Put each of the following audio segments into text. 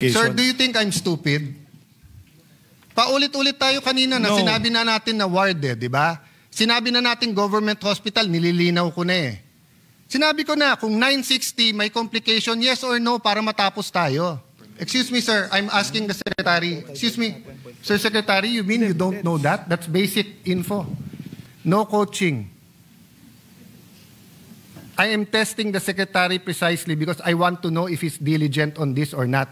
Sir, do you think I'm stupid? Paulit-ulit tayo kanina na sinabi na natin na ward di ba? Sinabi na natin government hospital, nililinaw ko na Sinabi ko na, kung 960 may complication, yes or no, para matapos tayo. Excuse me, sir, I'm asking the secretary. Excuse me, Sir Secretary, you mean you don't know that? That's basic info. No coaching. I am testing the secretary precisely because I want to know if he's diligent on this or not.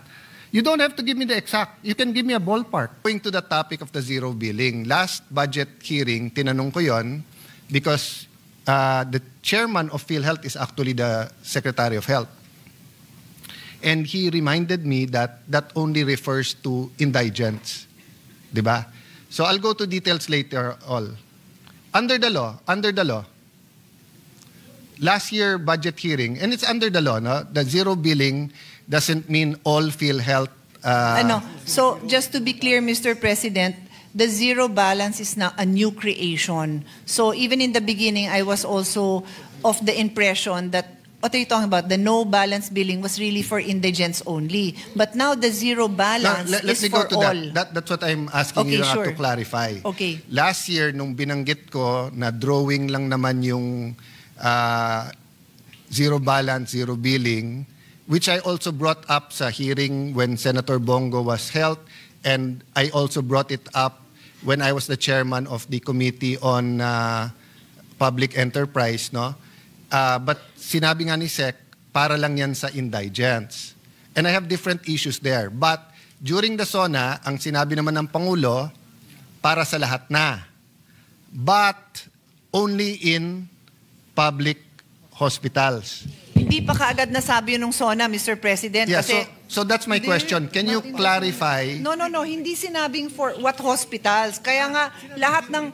You don't have to give me the exact. You can give me a ballpark. Going to the topic of the zero billing. Last budget hearing, tinanong ko yon because the chairman of PhilHealth is actually the Secretary of Health. And he reminded me that that only refers to indigents. Diba? So I'll go to details later all. Under the law, last year budget hearing, and it's under the law, no? The zero billing doesn't mean all PhilHealth. So just to be clear, Mr. President, the zero balance is now a new creation. So even in the beginning, I was also of the impression that what are you talking about? The no balance billing was really for indigents only. But now the zero balance is for all. That's what I'm asking you to clarify. Okay. Last year, nung binanggit ko na drawing lang naman yung zero balance, zero billing, which I also brought up sa hearing when Senator Bongo was held, and I also brought it up when I was the chairman of the Committee on Public Enterprise, no? But sinabi nga ni Sec, para lang yan sa indigents. And I have different issues there. But during the SONA, ang sinabi naman ng Pangulo, para sa lahat na. But only in public hospitals. Hindi pa kaagad nasabi yun ng SONA, Mr. President. Yeah, kasi so that's my question. Can you clarify? No. Hindi sinabing for what hospitals. Kaya nga, lahat ng...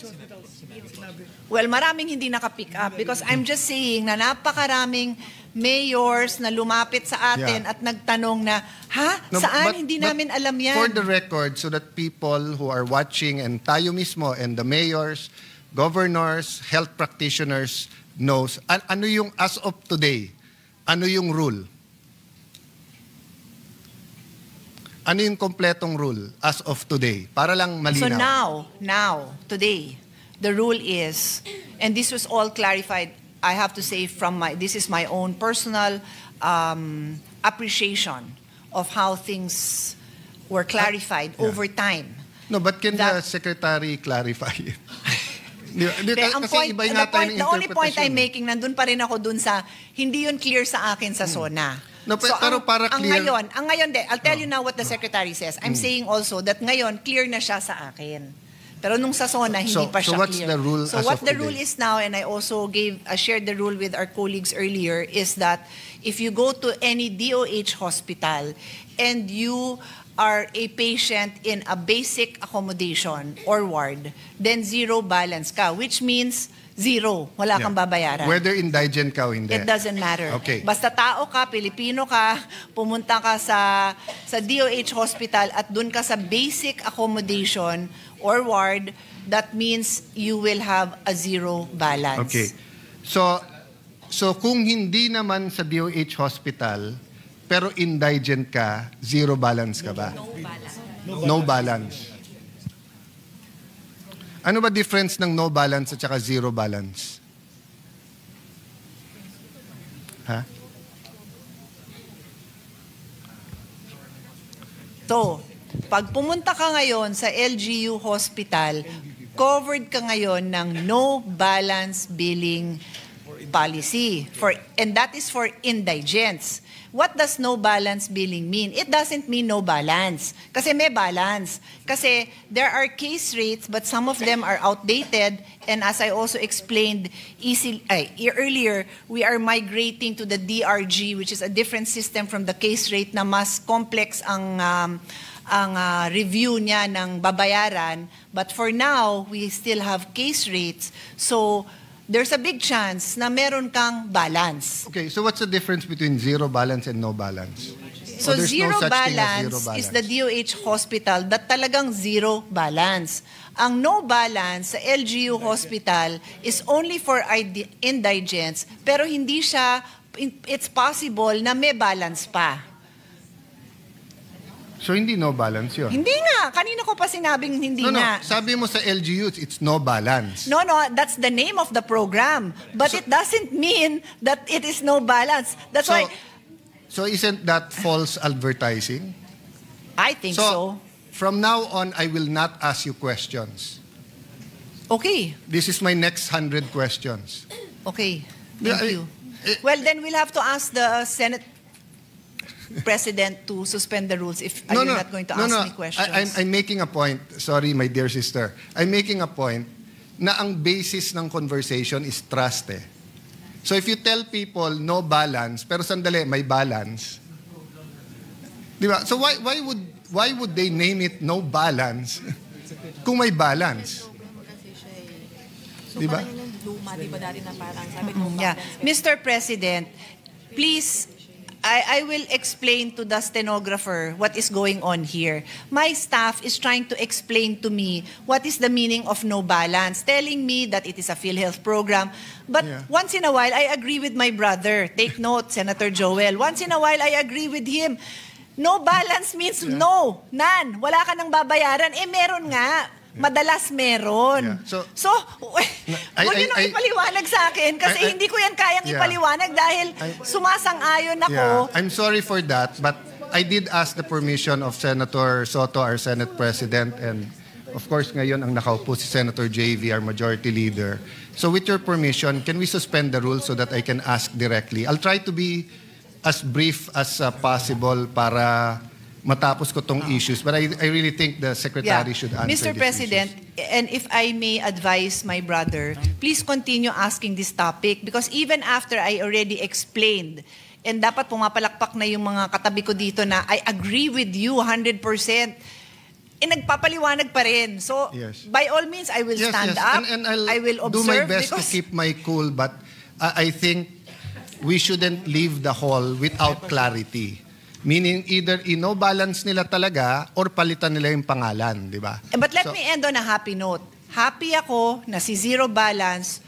Well, maraming hindi naka-pick up because I'm just saying na napakaraming mayors na lumapit sa atin at nagtanong na, saan? Hindi namin alam yan. For the record, so that people who are watching and tayo mismo and the mayors, governors, health practitioners knows, ano yung as of today, ano yung rule? Ano yung kompletong rule as of today? Para lang malinaw. So now, today, the rule is, and this was all clarified, I have to say this is my own personal appreciation of how things were clarified over time. No, but can the secretary clarify it? The only point I'm making, nandun pa rin ako dun sa, hindi yun clear sa akin sa SONA. No, pero para clear. Ang ngayon, I'll tell you now what the secretary says. I'm saying also that ngayon, clear na siya sa akin. Pero nung sa SONA, hindi pa siya clear. What's the rule so what the rule is now, and I also shared the rule with our colleagues earlier, is that if you go to any DOH hospital and you are a patient in a basic accommodation or ward, then zero balance ka, which means zero. Wala kang babayaran. Whether indigent ka o hindi. It doesn't matter. Okay. Basta tao ka, Pilipino ka, pumunta ka sa DOH hospital at dun ka sa basic accommodation or ward, that means you will have a zero balance. Okay. So kung hindi naman sa DOH hospital, pero indigent ka, zero balance ka ba? No balance. No balance. Ano ba difference ng no balance at saka zero balance? So, pag pumunta ka ngayon sa LGU Hospital, covered ka ngayon ng no balance billing policy. And that is for indigents. What does no balance billing mean? It doesn't mean no balance. Kasi may balance. Kasi there are case rates, but some of them are outdated. And as I also explained earlier, we are migrating to the DRG, which is a different system from the case rate na mas complex ang review niya ng babayaran. But for now, we still have case rates. So there's a big chance na meron kang balance. Okay, so what's the difference between zero balance and no balance? So zero balance is the DOH hospital that talagang zero balance. Ang no balance sa LGU hospital is only for indigents, pero hindi siya, it's possible na may balance pa. So hindi no balance yun? Hindi nga. Kanina ko pa sinabing hindi No, nga. sabi mo sa LGUs, it's no balance. No, that's the name of the program. But it doesn't mean that it is no balance. That's why So isn't that false advertising? I think so. From now on, I will not ask you questions. Okay. This is my next 100 questions. Okay. Yeah, Thank you. Well, then we'll have to ask the Senate President to suspend the rules if you're not going to ask me questions. I'm making a point. Sorry, my dear sister. I'm making a point na ang basis ng conversation is trust eh. So if you tell people no balance, pero sandali, may balance. Di ba? So why would they name it no balance kung may balance? Di ba? Yeah. Mr. President, please, I will explain to the stenographer what is going on here. My staff is trying to explain to me what is the meaning of no balance, telling me that it is a PhilHealth program. But once in a while, I agree with my brother. Take note, Senator Joel. Once in a while, I agree with him. No balance means no, none. Wala ka nang babayaran. Eh, meron nga. Madalas meron. Yeah. So huwag nyo nang ipaliwanag sa akin kasi hindi ko yan kayang ipaliwanag dahil sumasang-ayon ako. I'm sorry for that, but I did ask the permission of Senator Soto, our Senate President, and of course ngayon ang nakaupo si Senator JV, our Majority Leader. So with your permission, can we suspend the rules so that I can ask directly? I'll try to be as brief as possible para matapos ko tong issues. But I really think the Secretary should answer Mr. these President, issues. and if I may advise my brother, please continue asking this topic because even after I already explained, and dapat pumapalakpak na yung mga katabi ko dito na I agree with you 100%, eh nagpapaliwanag pa rin. So, by all means, I will stand up, and I'll I will observe. do my best to keep my cool, but I think we shouldn't leave the hall without clarity. Meaning either ino-balance nila talaga or palitan nila yung pangalan, di ba? But let me end on a happy note. Happy ako na si zero balance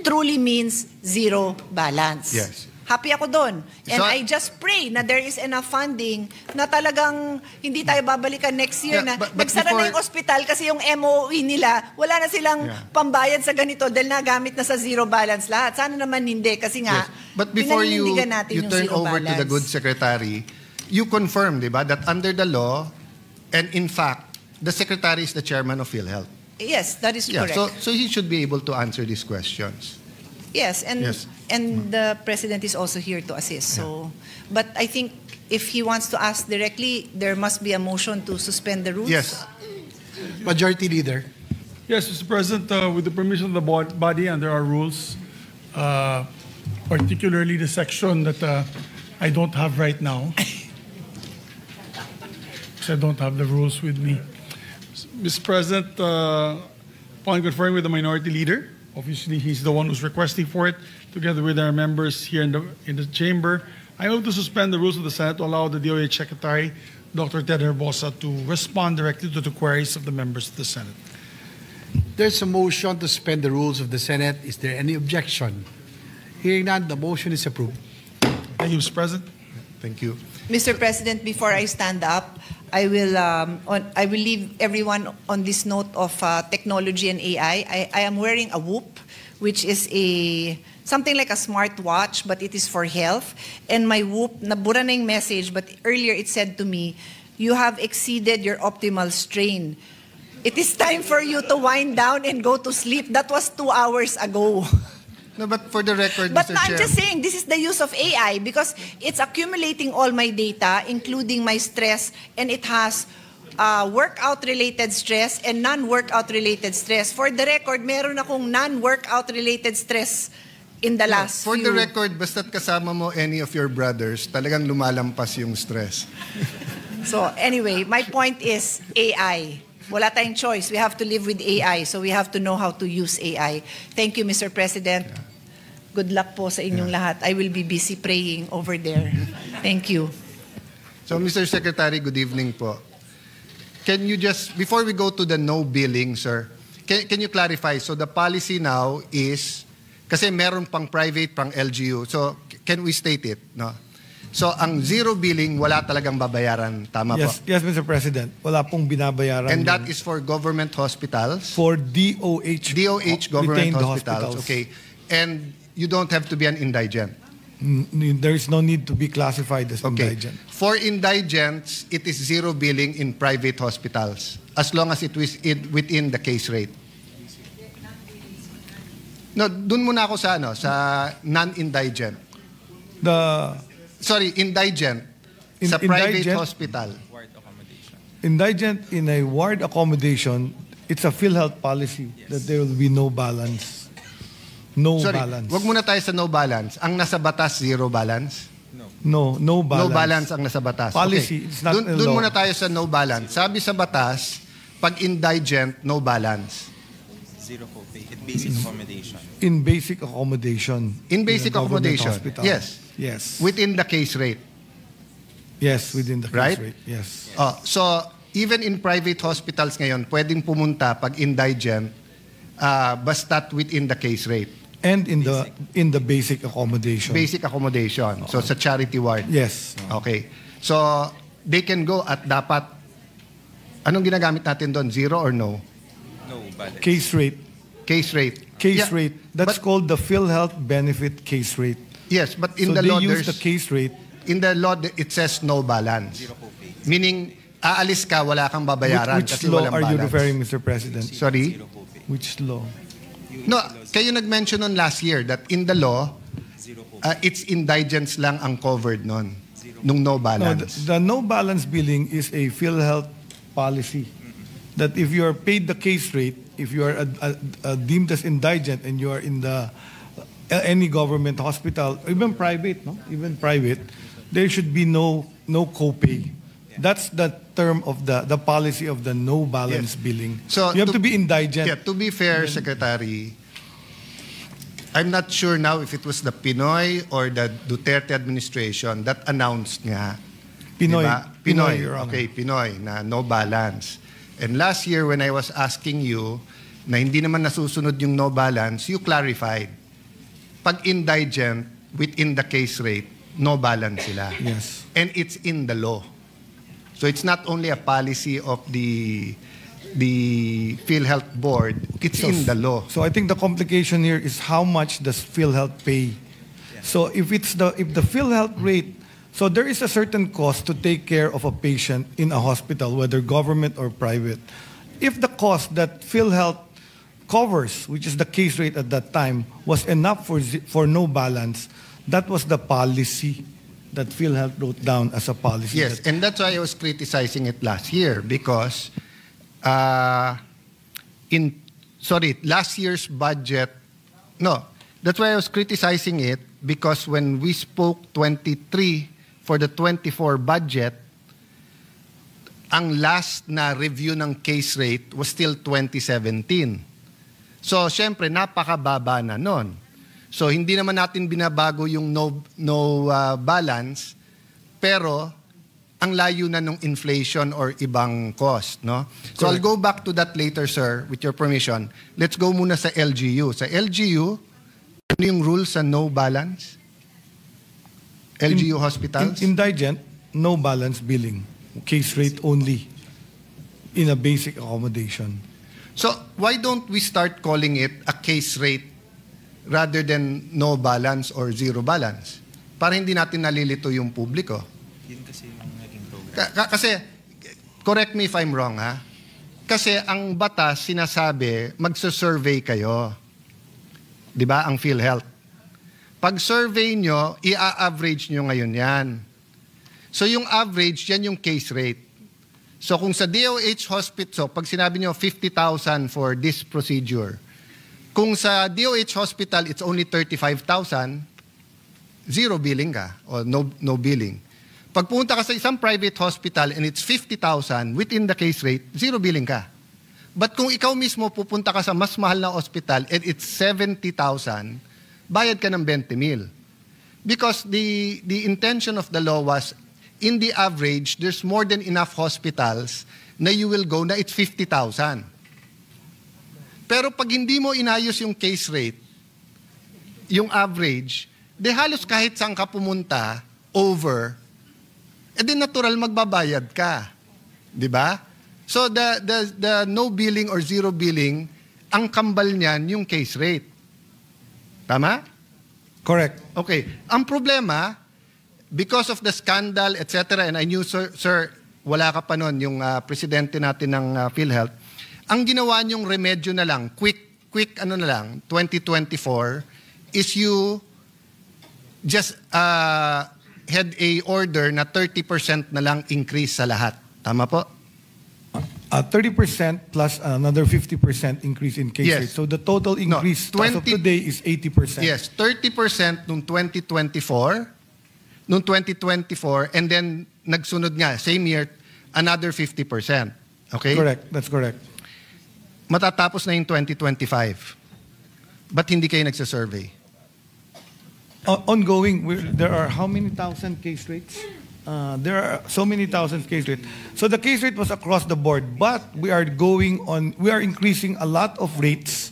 truly means zero balance. Yes. Happy ako doon. And So, I just pray na there is enough funding na talagang hindi tayo babalikan next year na but nagsara na yung ospital kasi yung MOE nila, wala na silang pambayad sa ganito dahil nagamit na sa zero balance lahat. Sana naman hindi kasi nga, But before you natin yung turn zero over balance. to the good secretary, you confirm, di ba, that under the law, and in fact, the secretary is the chairman of PhilHealth. Yes, that is correct. So he should be able to answer these questions. Yes, and the President is also here to assist. So, but I think if he wants to ask directly, there must be a motion to suspend the rules. Yes. Majority Leader. Yes, Mr. President, with the permission of the body under our rules, particularly the section that I don't have right now, because I don't have the rules with me. Mr. President, upon conferring with the Minority Leader, obviously he's the one who's requesting for it, together with our members here in the chamber, I move to suspend the rules of the Senate to allow the DOH Secretary, Dr. Ted Herbosa, to respond directly to the queries of the members of the Senate. There's a motion to suspend the rules of the Senate. Is there any objection? Hearing none, the motion is approved. Thank you, Mr. President. Thank you. Mr. President, before I stand up, I will leave everyone on this note of technology and AI. I am wearing a Whoop, which is something like a smartwatch, but it is for health. And my Whoop, nabura na yung message, but earlier it said to me, you have exceeded your optimal strain. It is time for you to wind down and go to sleep. That was 2 hours ago. No, but for the record, But Mr. I'm Chair, just saying, this is the use of AI because it's accumulating all my data, including my stress, and it has workout-related stress and non-workout-related stress. For the record, meron akong non-workout-related stress in the last for few. the record, basta't kasama mo any of your brothers, talagang lumalampas yung stress. So anyway, my point is AI. Wala tayong choice. We have to live with AI, so we have to know how to use AI. Thank you, Mr. President. Good luck po sa inyong lahat. I will be busy praying over there. Thank you. So, Mr. Secretary, good evening po. Can you just, before we go to the no billing, sir, can you clarify? So the policy now is, kasi meron pang private, pang LGU. So can we state it? No? So ang zero billing, wala talagang babayaran. Tama po? Yes, Mr. President. Wala pong binabayaran. And that is for government hospitals? for DOH. DOH government retained hospitals. Okay. And you don't have to be an indigent. There is no need to be classified as Okay. indigent. For indigents, it is zero billing in private hospitals as long as it was within the case rate. No, dun muna ako sa non-indigent. Indigent. Sa private Indigent. hospital. Indigent in a ward accommodation, it's a PhilHealth policy that there will be no balance. No balance. Wag muna tayo sa no balance. Ang nasa batas, zero balance? No balance. No balance ang nasa batas. Policy, it's not a Dun law. muna tayo sa no balance. Sabi sa batas, pag indigent, no balance. Zero copay. At basic accommodation. In basic accommodation. In basic a government accommodation, hospital. yes. Yes. Within the case rate. Yes, within the case Right? rate. Yes. So, even in private hospitals ngayon, pwedeng pumunta pag indigent, basta't within the case rate. And in the basic accommodation. Basic accommodation. So, sa charity ward. Yes. Okay. So, they can go at dapat, anong ginagamit natin doon? Zero or no? No balance. Case rate. Case rate. Case Yeah, rate. That's but- called the PhilHealth benefit case rate. Yes, but in So the they law, use there's, the case rate. in the law, it says no balance. Zero copay. Meaning, aalis ka, wala kang babayaran Which kasi law walang are you balance. referring, Mr. President? Sorry? Zero copay. Which law? No, kayo nag-mention nun last year that in the law, Zero copay. it's indigents lang ang covered nun, nung no No, balance. the no balance billing is a PhilHealth policy. That if you are paid the case rate, if you are deemed as indigent and you are in the any government hospital, even private, even private, there should be no copay. That's the term of the policy of the no balance Yes. billing. So, you have to- to be indigent. Yeah, to be fair, Secretary, I'm not sure now if it was the Pinoy or the Duterte administration that announced nga. Pinoy. Diba? Pinoy, Your Honor. Okay, Pinoy, na no balance. And last year when I was asking you na hindi naman nasusunod yung no balance, you clarified. Pag indigent, within the case rate, no balance sila. Yes. And it's in the law. So it's not only a policy of the PhilHealth Board, it's in the law. So I think the complication here is how much does PhilHealth pay? So if the PhilHealth rate, so there is a certain cost to take care of a patient in a hospital, whether government or private. If the cost that PhilHealth covers, which is the case rate at that time, was enough for no balance, that was the policy that PhilHealth wrote down as a policy. Yes, that- and that's why I was criticizing it last year because last year's budget, no, that's why I was criticizing it because when we spoke 23 for the 24 budget, ang last na review ng case rate was still 2017. So, syempre, napakababa na nun. So, hindi naman natin binabago yung no balance, pero ang layo na ng inflation or ibang cost, no? So, I'll go back to that later, sir, with your permission. Let's go muna sa LGU. Sa LGU, ano yung rules sa no balance? LGU hospitals? Indigent, no balance billing. Case rate only in a basic accommodation. So, why don't we start calling it a case rate rather than no balance or zero balance? Para hindi natin nalilito yung publiko. Yun kasi yung naging program. Kasi, correct me if I'm wrong, ha? Kasi ang batas sinasabi, magsa-survey kayo. Di ba? Ang PhilHealth. Pag survey nyo, i-average nyo ngayon yan. So yung average, yan yung case rate. So kung sa DOH hospital, pag sinabi nyo 50,000 for this procedure, kung sa DOH hospital, it's only 35,000, zero billing ka, or no billing. Pag pumunta ka sa isang private hospital and it's 50,000, within the case rate, zero billing ka. But kung ikaw mismo pupunta ka sa mas mahal na hospital and it's 70,000, bayad ka ng 20,000. Because the intention of the law was, in the average, there's more than enough hospitals na you will go na it's 50,000. Pero pag hindi mo inayos yung case rate, yung average, de halos kahit saan ka pumunta, over, edi natural magbabayad ka. Di ba? So the no billing or zero billing, ang kambal niyan yung case rate. Tama? Correct. Okay. Ang problema, because of the scandal, etc., and I knew, sir, wala ka pa nun, yung presidente natin ng PhilHealth, ang ginawa niyong remedyo na lang, quick 2024, is you just had a order na 30% na lang increase sa lahat. Tama po? 30% plus another 50% increase in case Yes. rate. So the total increase as of today is 80%. Yes, 30% nung 2024, and then nagsunod nga, same year, another 50%. Okay? Correct. That's correct. Matatapos na yung 2025. Ba't hindi kayo nagsasurvey? Ongoing, there are how many thousand case rates? There are so many thousand case rates. So the case rate was across the board, but we are increasing a lot of rates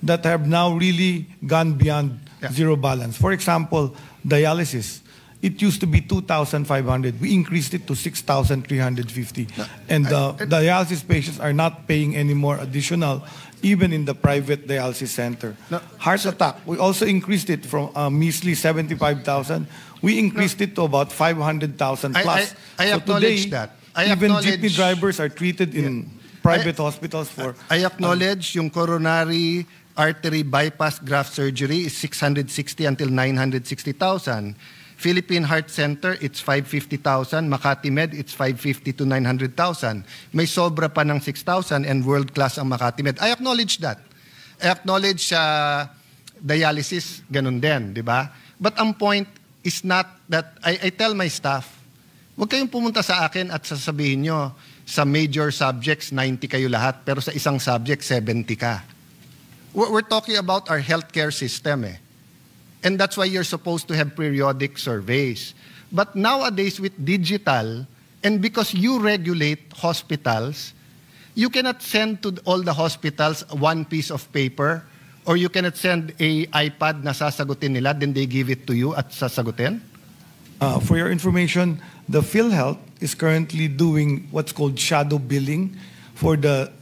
that have now really gone beyond zero balance. For example, dialysis. It used to be 2,500. We increased it to 6,350. And dialysis patients are not paying any more additional, even in the private dialysis center. Heart attack, we also increased it from a measly 75,000. We increased it to about 500,000 plus. I so acknowledge today, that. I even acknowledge- jeepney drivers are treated in private hospitals for... I acknowledge yung coronary artery bypass graft surgery is 660 until 960,000. Philippine Heart Center, it's 550,000. Makati Med, it's 550 to 900,000. May sobra pa ng 6,000 and world-class ang Makati Med. I acknowledge that. I acknowledge dialysis, ganun din, di ba? But ang point is not that, I tell my staff, huwag kayong pumunta sa akin at sasabihin nyo, sa major subjects, 90 kayo lahat, pero sa isang subject, 70 ka. We're talking about our healthcare system eh. And that's why you're supposed to have periodic surveys. But nowadays with digital, and because you regulate hospitals, you cannot send to all the hospitals one piece of paper, or you cannot send a iPad na sasagutin nila, then they give it to you at sasagutin? For your information, the PhilHealth is currently doing what's called shadow billing for the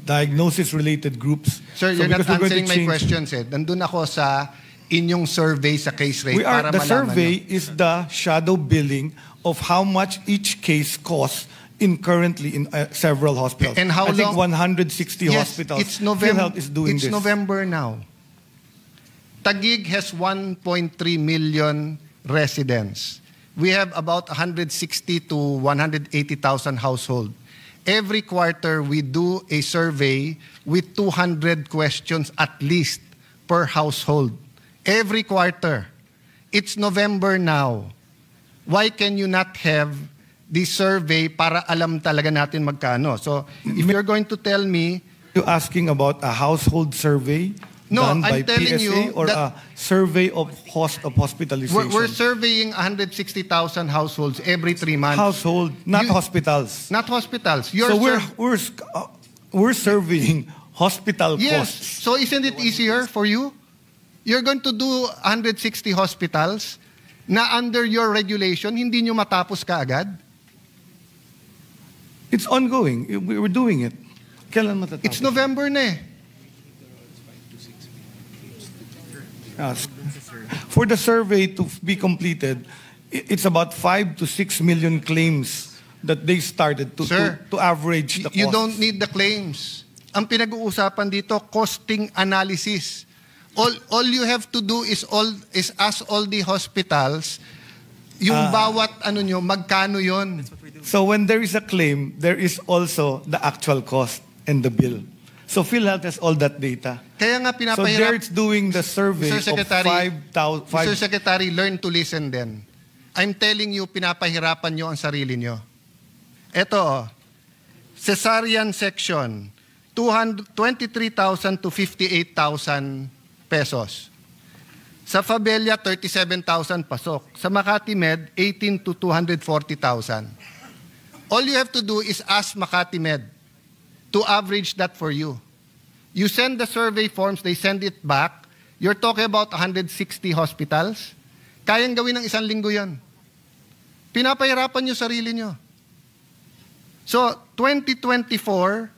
diagnosis-related groups. Sir, you're not answering my questions eh. Nandun ako sa inyong survey sa case rate para the malaman survey nyo. is the shadow billing of how much each case costs currently in several hospitals. And how I think long? 160 Yes, hospitals. it's November. PhilHealth is doing it's this. November now. Taguig has 1.3 million residents. We have about 160 to 180,000 households. Every quarter, we do a survey with 200 questions at least per household. Every quarter. It's November now. Why can you not have this survey para alam talaga natin magkano? So, if you're going to tell me... You asking about a household survey done by I'm telling PSA you or a survey of hospitalization? We're surveying 160,000 households every 3 months. Household, not hospitals. Not hospitals. So we're surveying hospital Yes. costs. So isn't it easier for you? You're going to do 160 hospitals na under your regulation, hindi nyo matapos kaagad? It's ongoing. We're doing it. Kailan matatapos? It's November na eh. For the survey to be completed, it's about 5 to 6 million claims that they started to average the cost. You don't need the claims. Ang pinag-uusapan dito, costing analysis. All you have to do is ask all the hospitals yung bawat magkano yon. So when there is a claim, there is also the actual cost and the bill. So PhilHealth has all that data. Kaya nga So pinapahirap. there it's doing the survey Mr. Secretary, of 5,000. Mr. Secretary, learn to listen then. I'm telling you, pinapahirapan nyo ang sarili nyo. Ito, cesarean section, 23,000 to 58,000 pesos. Sa Fabella, 37,000 pasok. Sa Makati Med, 18 to 240,000. All you have to do is ask Makati Med to average that for you. You send the survey forms, they send it back. You're talking about 160 hospitals. Kayang gawin ng 1 linggo yan. Pinapahirapan nyo sarili nyo. So, 2024,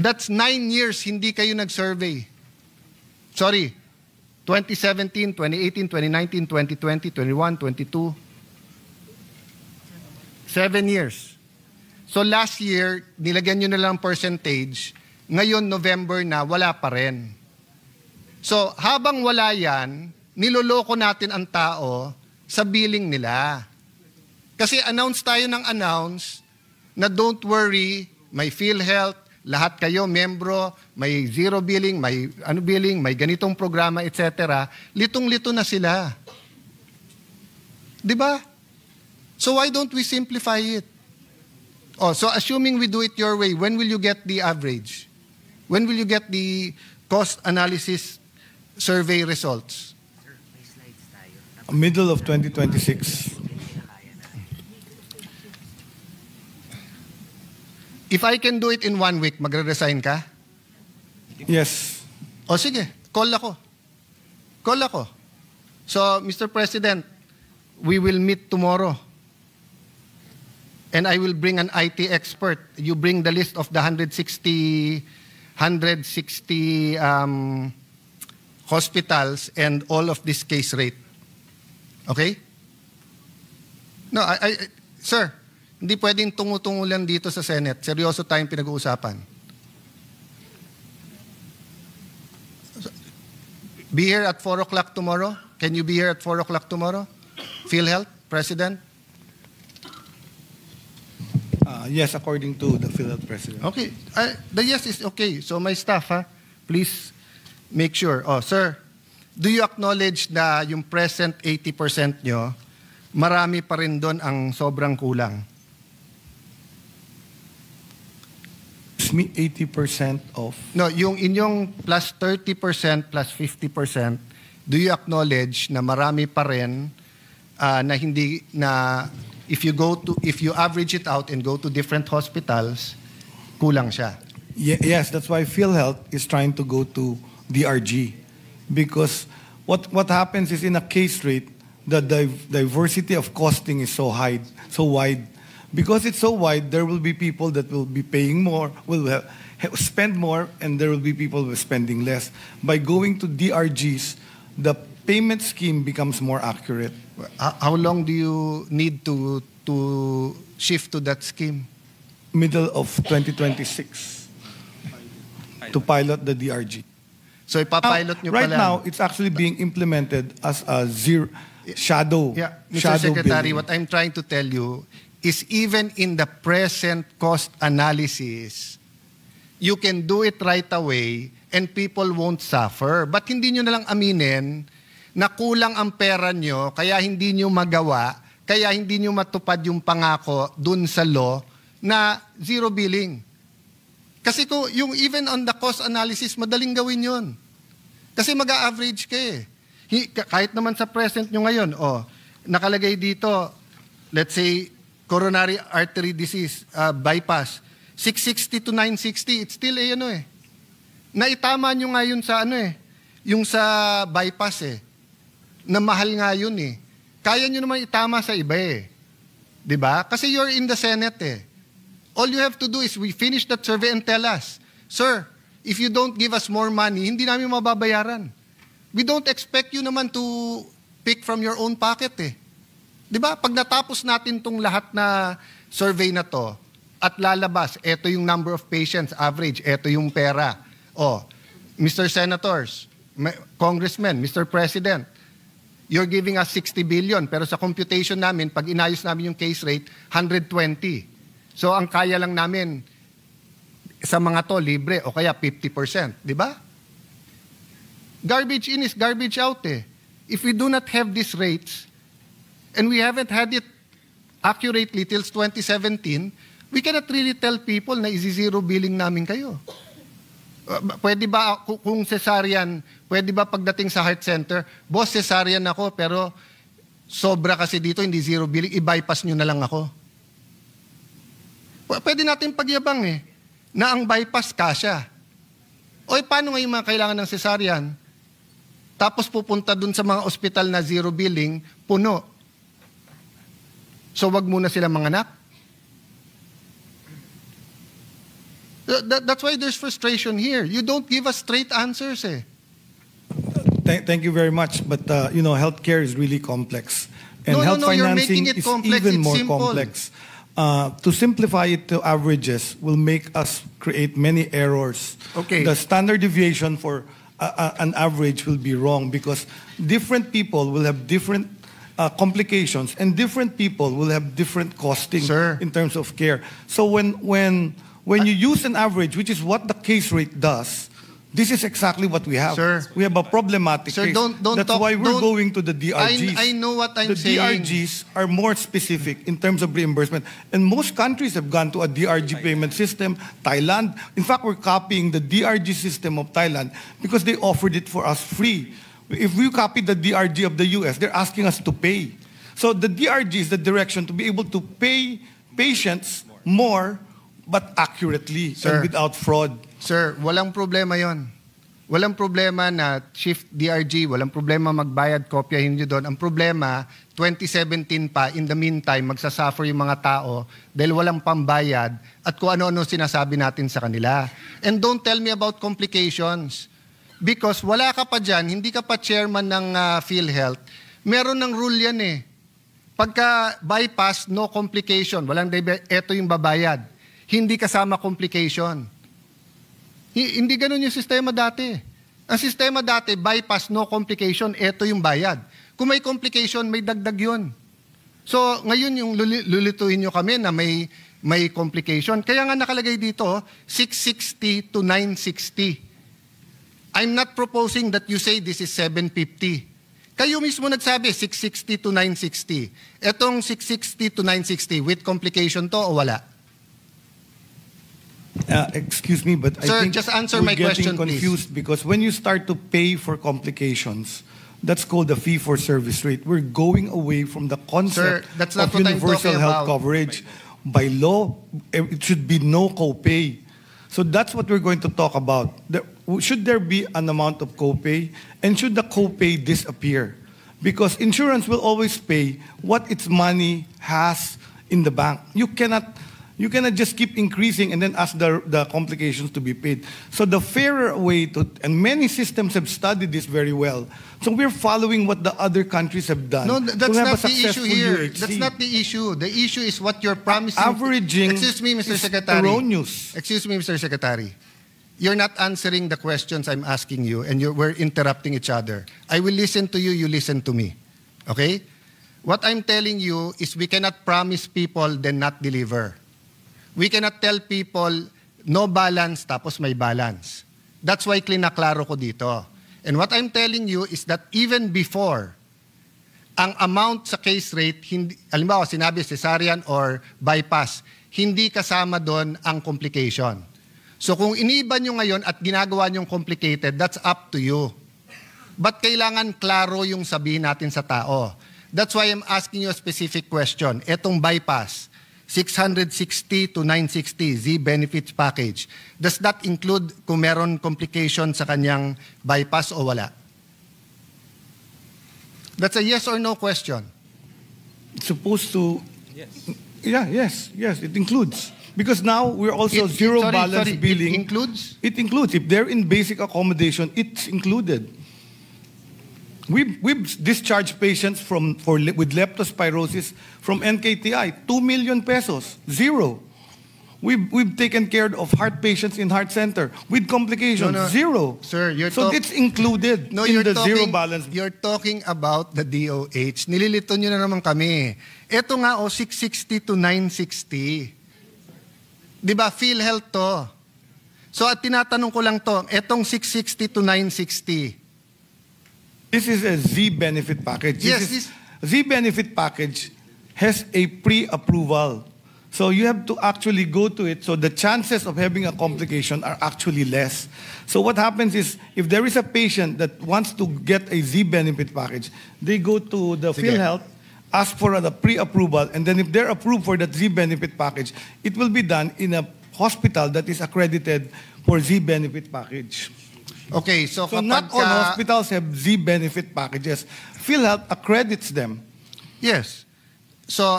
that's 9 years hindi kayo nag-survey. Sorry, 2017, 2018, 2019, 2020, 21, 22. 7 years. So last year, nilagyan nyo na lang percentage. Ngayon, November na, wala pa rin. So habang wala yan, niloloko natin ang tao sa billing nila. Kasi announce tayo ng announce na don't worry, may PhilHealth, lahat kayo, membro, may zero billing, may billing, may ganitong programa, etc. Litong-lito na sila. Diba? So why don't we simplify it? Oh, so assuming we do it your way, when will you get the average? When will you get the cost analysis survey results? Middle of 2026. If I can do it in 1 week, magre-resign ka? Yes. O sige, call ako. Call ako. So, Mr. President, we will meet tomorrow. And I will bring an IT expert. You bring the list of the 160 hospitals and all of this case rate. Okay? No, sir, hindi pwedeng tungo-tungo lang dito sa Senate. Seryoso tayong pinag-uusapan. Be here at 4 o'clock tomorrow? Can you be here at 4 o'clock tomorrow? PhilHealth, President? Yes, according to the PhilHealth President. Okay. The yes is okay. So my staff, please make sure. Oh, sir, do you acknowledge na yung present 80% nyo, marami pa rin doon ang sobrang kulang? Me 80% of... No, yung inyong plus 30%, plus 50%, do you acknowledge na marami pa rin na hindi na if you average it out and go to different hospitals, kulang siya? Yes, that's why PhilHealth is trying to go to DRG. Because what happens is in a case rate, the diversity of costing is so high, so wide. Because it's so wide, there will be people that will be paying more, will spend more, and there will be people who are spending less. By going to DRGs, the payment scheme becomes more accurate. How long do you need to shift to that scheme? Middle of 2026 to pilot the DRG. So ipapilot nyo right pa lang. now, it's actually being implemented as a zero shadow. Yeah, Mr. Shadow Secretary, billing. what I'm trying to tell you is even in the present cost analysis, you can do it right away and people won't suffer. But hindi nyo nalang aminin na kulang ang pera nyo, kaya hindi nyo magawa, kaya hindi nyo matupad yung pangako dun sa law na zero billing. Kasi kung yung even on the cost analysis, madaling gawin yun. Kasi mag-a-average ka eh. Kahit naman sa present nyo ngayon, nakalagay dito, let's say, coronary artery disease, bypass, 660 to 960, it's still naitama nyo nga yun sa yung sa bypass na mahal nga yun Kaya nyo naman itama sa iba Diba? Kasi you're in the Senate All you have to do is we finish that survey and tell us, sir, if you don't give us more money, hindi namin mababayaran. We don't expect you naman to pick from your own pocket Di ba? Pag natapos natin tong lahat na survey na to at lalabas, eto yung number of patients, average, eto yung pera. Mr. Senators, Congressmen, Mr. President, you're giving us 60 billion, pero sa computation namin, pag inayos namin yung case rate, 120. So ang kaya lang namin sa mga to, libre, o kaya 50%. Di ba? Garbage in is garbage out If we do not have these rates, and we haven't had it accurately till 2017, we cannot really tell people na isi-zero billing namin kayo. Pwede ba, kung cesarean, pwede ba pagdating sa heart center, boss, cesarean ako, pero sobra kasi dito, hindi zero billing, i-bypass nyo na lang ako. Pwede natin pagyabang na ang bypass kasya. Paano ngayon mga kailangan ng cesarean? Tapos pupunta dun sa mga ospital na zero billing, puno. So wag muna sila manganak. That's why there's frustration here. You don't give us straight answers eh. Thank you very much. But, healthcare is really complex. And No, health you're financing making it is complex. even It's more simple. complex. To simplify it to averages will make us create many errors. Okay. The standard deviation for an average will be wrong because different people will have different complications and different people will have different costing Sir. in terms of care. So when you use an average, which is what the case rate does, this is exactly what we have. Sir. We have a problematic Sir, case. don't That's talk- why we're don't- going to the DRGs. I know what I'm the saying. DRGs are more specific in terms of reimbursement. And most countries have gone to a DRG payment system. Thailand, in fact, we're copying the DRG system of Thailand because they offered it for us free. If we copy the DRG of the US, they're asking us to pay. So the DRG is the direction to be able to pay patients more but accurately Sir. and without fraud. Sir, walang problema yon. Walang problema na shift DRG, walang problema magbayad, kopyahin nyo doon. Ang problema, 2017 pa, in the meantime, magsasuffer yung mga tao dahil walang pambayad at kung ano-ano sinasabi natin sa kanila. And don't tell me about complications. Because wala ka pa dyan, hindi ka pa chairman ng PhilHealth, meron ng rule yan eh. Pagka bypass, no complication, walang eto yung babayad. Hindi kasama complication. Hindi ganun yung sistema dati. Ang sistema dati, bypass, no complication, eto yung bayad. Kung may complication, may dagdag yun. So, ngayon yung lulituin nyo kami na may complication. Kaya nga nakalagay dito, 660 to 960. I'm not proposing that you say this is 750. Kayo mismo nagsabi, 660 to 960. Etong 660 to 960, with complication to o wala? Excuse me, but Sir, I think just answer we're my question, getting confused because when you start to pay for complications, that's called the fee-for-service rate. We're going away from the concept Sir, that's not of what I'm universal talking health about. coverage. By law, it should be no copay. So that's what we're going to talk about. Should there be an amount of copay, and should the copay disappear? Because insurance will always pay what its money has in the bank. You cannot just keep increasing and then ask the complications to be paid. So the fairer way to, and many systems have studied this very well. So we're following what the other countries have done. No, to that's have not a the issue successful here. UHC. That's not the issue. The issue is what you're promising. Averaging Excuse me, Mr. is Secretary. erroneous. Excuse me, Mr. Secretary. You're not answering the questions I'm asking you, and we're interrupting each other. I will listen to you, you listen to me. Okay? What I'm telling you is we cannot promise people then not deliver. We cannot tell people no balance tapos may balance. That's why klinaklaro ko dito. And what I'm telling you is that even before, ang amount sa case rate, halimbawa sinabi cesarean or bypass, hindi kasama doon ang complication. So kung iniba nyo ngayon at ginagawa nyong complicated, that's up to you. But kailangan klaro yung sabihin natin sa tao. That's why I'm asking you a specific question. Etong bypass, 660 to 960 Z benefits package. Does that include kung meron complication sa kanyang bypass o wala? That's a yes or no question. It's supposed to. Yes. Yeah, yes, it includes. Because now we're also zero balance billing. It includes? It includes. If they're in basic accommodation, it's included. We've discharged patients with leptospirosis from NKTI, 2 million pesos, zero. We've taken care of heart patients in heart center with complications, No. zero. Sir, so it's included in the zero balance. You're talking about the DOH. Nililito nyo na naman kami. Ito nga 660 to 960. Di ba, PhilHealth to. So at tinatanong ko lang to, etong 660 to 960. This is a Z benefit package. Yes, Z benefit package has a pre-approval. So you have to actually go to it, so the chances of having a complication are actually less. So what happens is, if there is a patient that wants to get a Z benefit package, they go to the PhilHealth, ask for a pre-approval, and then if they're approved for that Z benefit package, it will be done in a hospital that is accredited for Z benefit package. Okay, so, So not all hospitals have Z benefit packages. PhilHealth accredits them. Yes. So,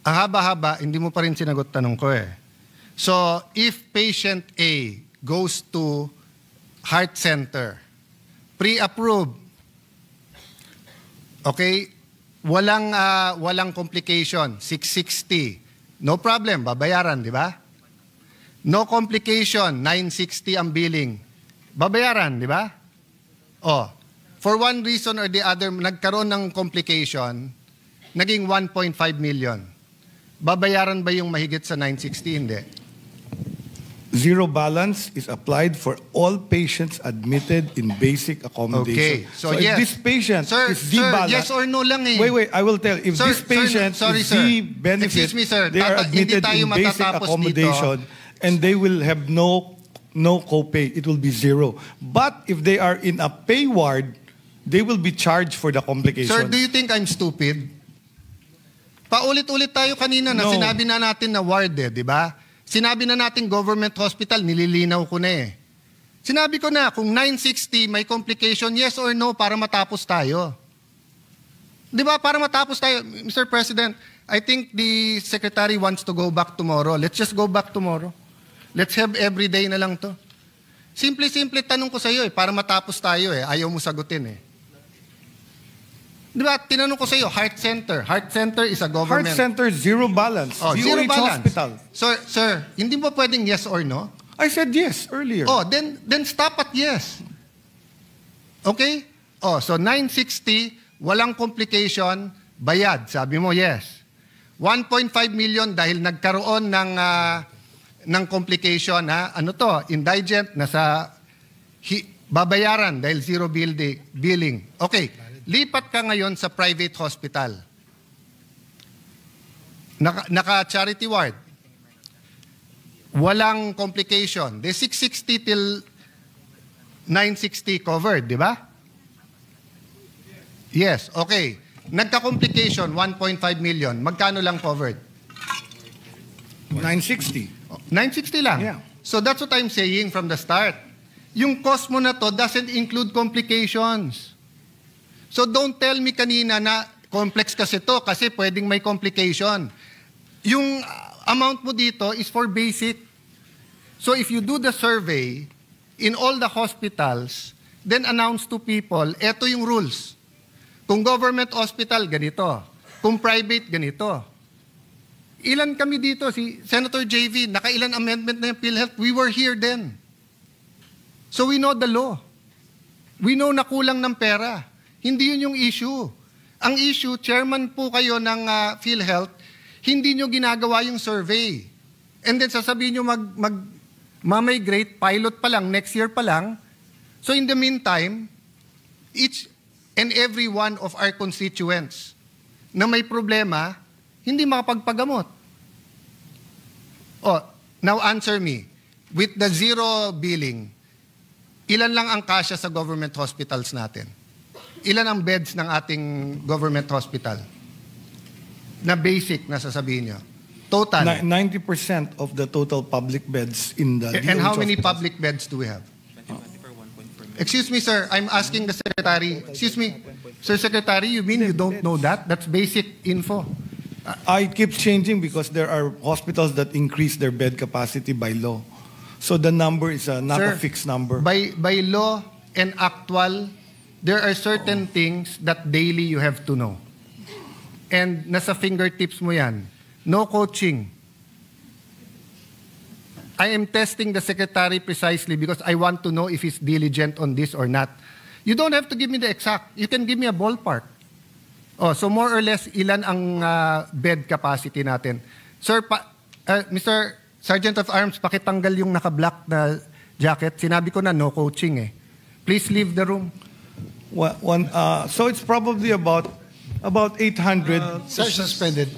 ang haba-haba, hindi mo pa rin sinagot tanong ko eh. So, if patient A goes to heart center, pre-approved, okay, walang complication, 660. No problem, babayaran, di ba? No complication, 960 ang billing. Babayaran, di ba? Oh, for one reason or the other, nagkaroon ng complication, naging 1.5 million. Babayaran ba yung mahigit sa 960? Hindi. Zero balance is applied for all patients admitted in basic accommodation. Okay. So, if yes. this patient Sir, is Z-balance... yes or no lang eh. Wait, I will tell. If Sir, this patient sorry, is sir. Z-benefit, Excuse me, sir. they are admitted hindi tayo in basic matatapos accommodation and they will have no copay. It will be zero. But if they are in a pay ward, they will be charged for the complication. Sir, do you think I'm stupid? Paulit-ulit tayo kanina na No. sinabi na natin na ward eh, di ba? Sinabi na natin government hospital, nililinaw ko na eh. Sinabi ko na, kung 960 may complication, yes or no, para matapos tayo. Di ba? Para matapos tayo. Mr. President, I think the Secretary wants to go back tomorrow. Let's just go back tomorrow. Let's have every day na lang to. Simple-simple tanong ko sa iyo eh, para matapos tayo eh. Ayaw mo sagutin eh. Di ba? Tinanong ko sa iyo, heart center. Heart center is a government. Heart center, zero balance. Oh, zero DOH balance. hospital. Sir, hindi mo pwedeng yes or no? I said yes earlier. Oh, then stop at yes. Okay? Oh, so 960, walang complication, bayad. Sabi mo yes. 1.5 million dahil nagkaroon ng complication, ha? Ano to? Indigent, babayaran dahil zero billing. Okay. Lipat ka ngayon sa private hospital. Naka-charity ward. Walang complication. The 660 till 960 covered, di ba? Yes, okay. Nagka-complication, 1.5 million. Magkano lang covered? 960. 960 lang. Yeah. So that's what I'm saying from the start. Yung cost mo na to doesn't include complications. So don't tell me kanina na complex kasi to kasi pwedeng may complication. Yung amount mo dito is for basic. So if you do the survey in all the hospitals, then announce to people, eto yung rules. Kung government hospital, ganito. Kung private, ganito. Ilan kami dito? Si Senator JV, nakailan amendment na yung PhilHealth? We were here then. So we know the law. We know na kulang ng pera. Hindi yun yung issue. Ang issue, chairman po kayo ng PhilHealth, hindi nyo ginagawa yung survey. And then sasabihin nyo ma-migrate, pilot pa lang, next year pa lang. So in the meantime, each and every one of our constituents na may problema, hindi makapagpagamot. Oh, now answer me. With the zero billing, ilan lang ang kasya sa government hospitals natin? Ilan ang beds ng ating government hospital? Na basic na sasabihin nyo. Total. 90% of the total public beds in the And how DOH many hospitals. public beds do we have? Excuse me, sir. I'm asking the secretary. Excuse me. Sir Secretary, you mean you don't know that? That's basic info. I keep changing because there are hospitals that increase their bed capacity by law. So the number is not Sir, a fixed number. By law and actual, there are certain things that daily you have to know. And nasa fingertips mo yan. No coaching. I am testing the secretary precisely because I want to know if he's diligent on this or not. You don't have to give me the exact. You can give me a ballpark. Oh, so more or less, ilan ang bed capacity natin? Sir, Mr. Sergeant of Arms, pakitanggal yung naka-black na jacket. Sinabi ko na no coaching eh. Please leave the room. So it's probably about 800. Suspended.